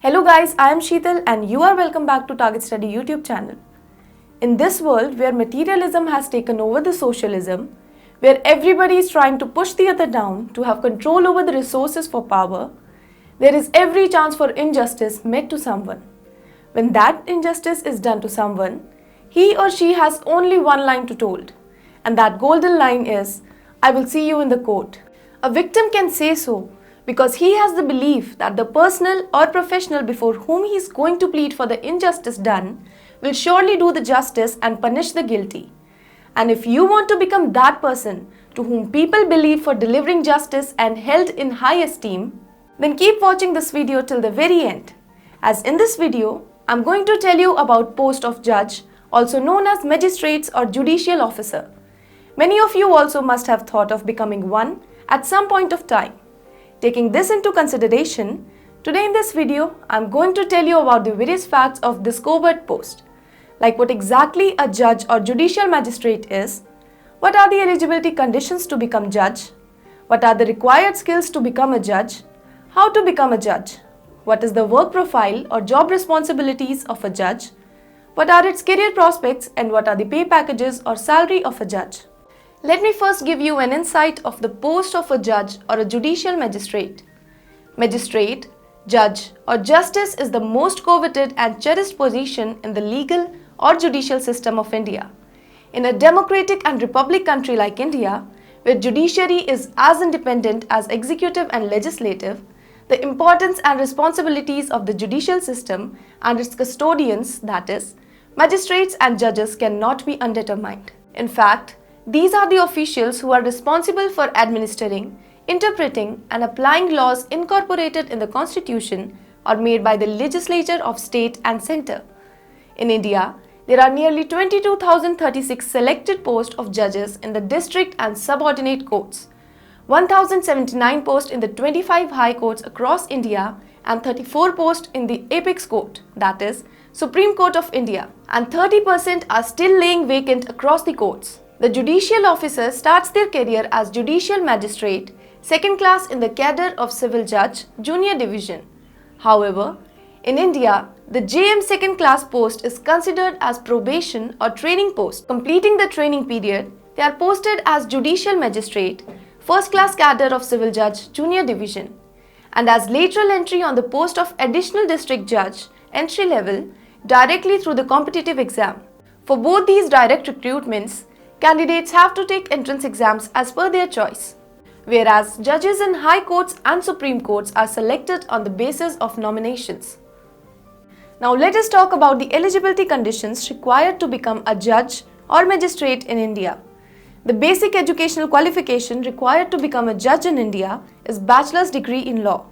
Hello guys, I am Sheetal and you are welcome back to TargetStudy YouTube channel. In this world where materialism has taken over the socialism, where everybody is trying to push the other down to have control over the resources for power, there is every chance for injustice made to someone. When that injustice is done to someone, he or she has only one line to told, and that golden line is, "I will see you in the court." A victim can say so because he has the belief that the personal or professional before whom he is going to plead for the injustice done will surely do the justice and punish the guilty. And if you want to become that person to whom people believe for delivering justice and held in high esteem, then keep watching this video till the very end. As in this video, I'm going to tell you about post of judge, also known as magistrates or judicial officer. Many of you also must have thought of becoming one at some point of time. Taking this into consideration, today in this video, I'm going to tell you about the various facts of this covet post, like what exactly a judge or judicial magistrate is, what are the eligibility conditions to become judge, what are the required skills to become a judge, how to become a judge, what is the work profile or job responsibilities of a judge, what are its career prospects and what are the pay packages or salary of a judge. Let me first give you an insight of the post of a judge or a judicial magistrate. Magistrate, judge or justice is the most coveted and cherished position in the legal or judicial system of India. In a democratic and republic country like India, where judiciary is as independent as executive and legislative, the importance and responsibilities of the judicial system and its custodians, that is, magistrates and judges, cannot be undetermined. In fact, these are the officials who are responsible for administering, interpreting and applying laws incorporated in the constitution or made by the legislature of state and centre. In India, there are nearly 22,036 selected posts of judges in the district and subordinate courts, 1,079 posts in the 25 high courts across India and 34 posts in the apex court, that is, Supreme Court of India, and 30% are still laying vacant across the courts. The judicial officer starts their career as judicial magistrate, second class in the cadre of civil judge, junior division. However, in India, the JM second class post is considered as probation or training post. Completing the training period, they are posted as judicial magistrate, first class cadre of civil judge, junior division, and as lateral entry on the post of additional district judge, entry level, directly through the competitive exam. For both these direct recruitments, candidates have to take entrance exams as per their choice, whereas judges in high courts and supreme courts are selected on the basis of nominations. Now let us talk about the eligibility conditions required to become a judge or magistrate in India. The basic educational qualification required to become a judge in India is bachelor's degree in law.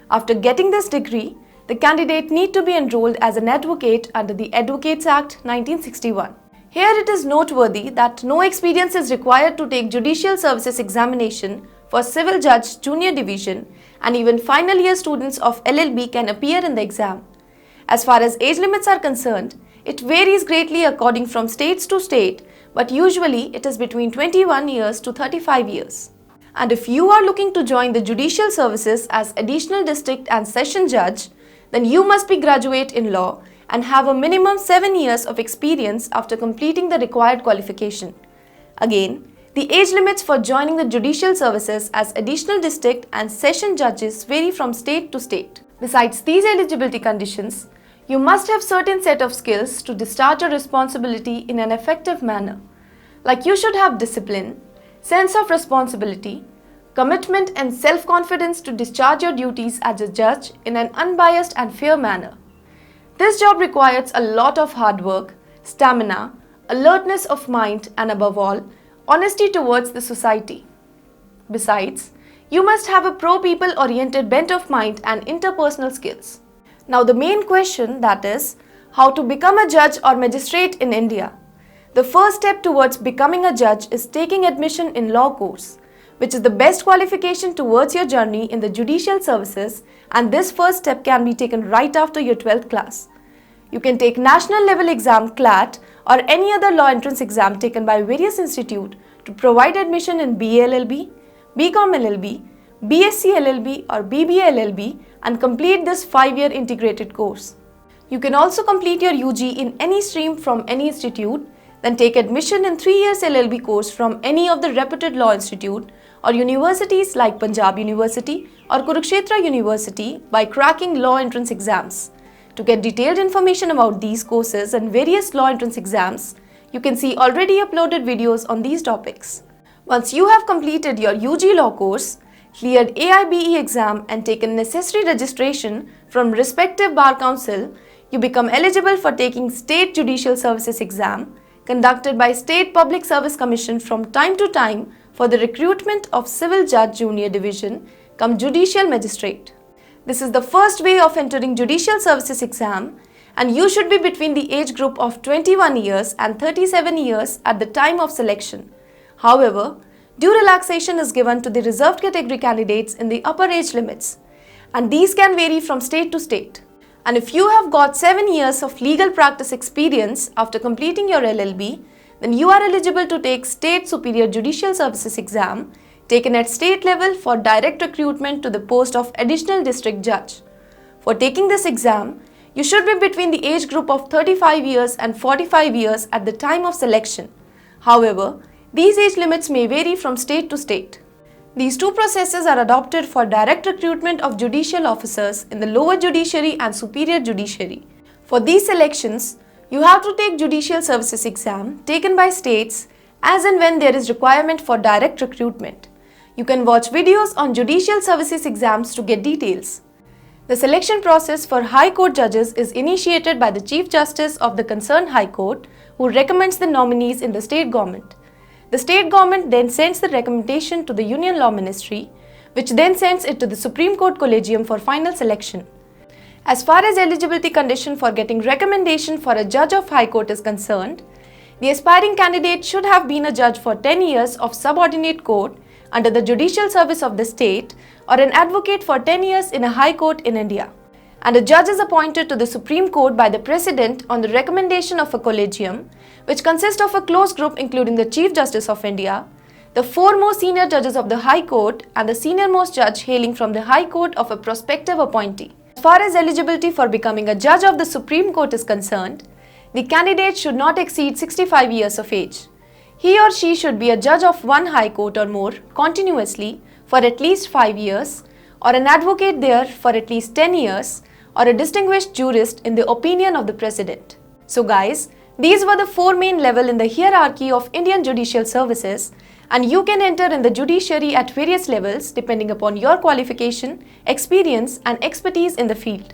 After getting this degree, the candidate need to be enrolled as an advocate under the Advocates Act 1961. Here it is noteworthy that no experience is required to take judicial services examination for civil judge junior division, and even final year students of LLB can appear in the exam. As far as age limits are concerned, it varies greatly according from states to state, but usually it is between 21 years to 35 years. And if you are looking to join the judicial services as additional district and session judge, then you must be graduate in law and have a minimum 7 years of experience after completing the required qualification. Again, the age limits for joining the judicial services as additional district and session judges vary from state to state. Besides these eligibility conditions, you must have certain set of skills to discharge your responsibility in an effective manner. Like you should have discipline, sense of responsibility, commitment and self-confidence to discharge your duties as a judge in an unbiased and fair manner. This job requires a lot of hard work, stamina, alertness of mind and above all, honesty towards the society. Besides, you must have a pro-people oriented bent of mind and interpersonal skills. Now the main question, that is, how to become a judge or magistrate in India. The first step towards becoming a judge is taking admission in law course, which is the best qualification towards your journey in the judicial services, and this first step can be taken right after your 12th class. You can take national level exam CLAT or any other law entrance exam taken by various institutes to provide admission in BA LLB, BCom LLB, BSc LLB or BBA LLB and complete this 5-year integrated course. You can also complete your UG in any stream from any institute, then take admission in 3 years LLB course from any of the reputed law institute or universities like Punjab University or Kurukshetra University by cracking law entrance exams. To get detailed information about these courses and various law entrance exams, you can see already uploaded videos on these topics. Once you have completed your UG law course, cleared AIBE exam and taken necessary registration from respective bar council, you become eligible for taking State Judicial Services exam conducted by State Public Service Commission from time to time for the recruitment of Civil Judge Junior Division cum Judicial Magistrate. This is the first way of entering Judicial Services exam and you should be between the age group of 21 years and 37 years at the time of selection. However, due relaxation is given to the reserved category candidates in the upper age limits, and these can vary from state to state. And if you have got 7 years of legal practice experience after completing your LLB, then you are eligible to take State Superior Judicial Services exam taken at state level for direct recruitment to the post of Additional District Judge. For taking this exam, you should be between the age group of 35 years and 45 years at the time of selection. However, these age limits may vary from state to state. These two processes are adopted for direct recruitment of judicial officers in the lower judiciary and superior judiciary. For these selections, you have to take Judicial Services exam taken by states as and when there is requirement for direct recruitment. You can watch videos on Judicial Services exams to get details. The selection process for High Court judges is initiated by the Chief Justice of the concerned High Court, who recommends the nominees in the state government. The state government then sends the recommendation to the Union Law Ministry, which then sends it to the Supreme Court Collegium for final selection. As far as eligibility condition for getting recommendation for a judge of High Court is concerned, the aspiring candidate should have been a judge for 10 years of subordinate court under the judicial service of the state or an advocate for 10 years in a High Court in India. And a judge is appointed to the Supreme Court by the President on the recommendation of a collegium, which consists of a close group including the Chief Justice of India, the 4 most senior judges of the High Court and the senior-most judge hailing from the High Court of a prospective appointee. As far as eligibility for becoming a judge of the Supreme Court is concerned, the candidate should not exceed 65 years of age. He or she should be a judge of one High Court or more continuously for at least 5 years, or an advocate there for at least 10 years, or a distinguished jurist in the opinion of the President. So guys, these were the 4 main levels in the hierarchy of Indian judicial services, and you can enter in the judiciary at various levels depending upon your qualification, experience and expertise in the field.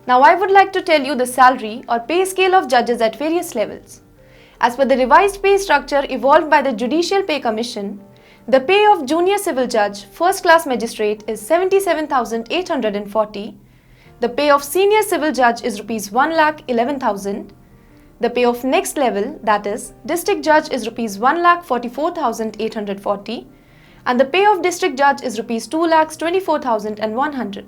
Now I would like to tell you the salary or pay scale of judges at various levels. As per the revised pay structure evolved by the Judicial Pay Commission, the pay of Junior Civil Judge First Class Magistrate is 77,840. The pay of Senior Civil Judge is Rs 1,11,000. The pay of next level, that is, District Judge is Rs 1,44,840 and the pay of District Judge is Rs 2,24,100.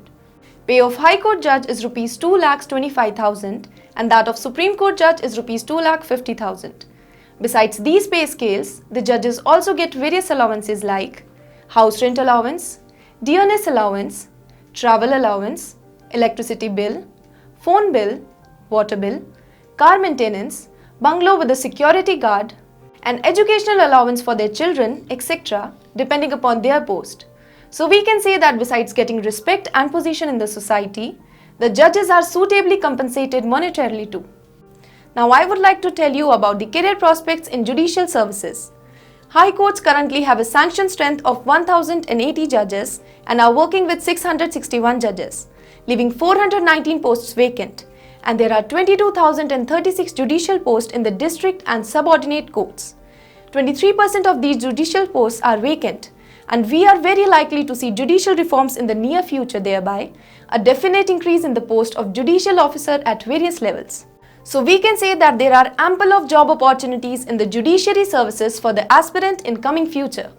Pay of High Court Judge is Rs 2,25,000 and that of Supreme Court Judge is Rs 2,50,000. Besides these pay scales, the judges also get various allowances like house rent allowance, dearness allowance, travel allowance, electricity bill, phone bill, water bill, car maintenance, bungalow with a security guard, and educational allowance for their children, etc., depending upon their post. So we can say that besides getting respect and position in the society, the judges are suitably compensated monetarily too. Now I would like to tell you about the career prospects in judicial services. High courts currently have a sanctioned strength of 1,080 judges and are working with 661 judges, leaving 419 posts vacant, and there are 22,036 judicial posts in the district and subordinate courts. 23% of these judicial posts are vacant, and we are very likely to see judicial reforms in the near future, thereby a definite increase in the post of judicial officer at various levels. So we can say that there are ample of job opportunities in the judiciary services for the aspirant in coming future.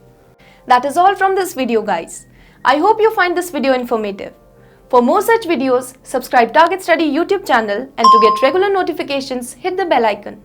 That is all from this video, guys. I hope you find this video informative. For more such videos, subscribe TargetStudy YouTube channel, and to get regular notifications, hit the bell icon.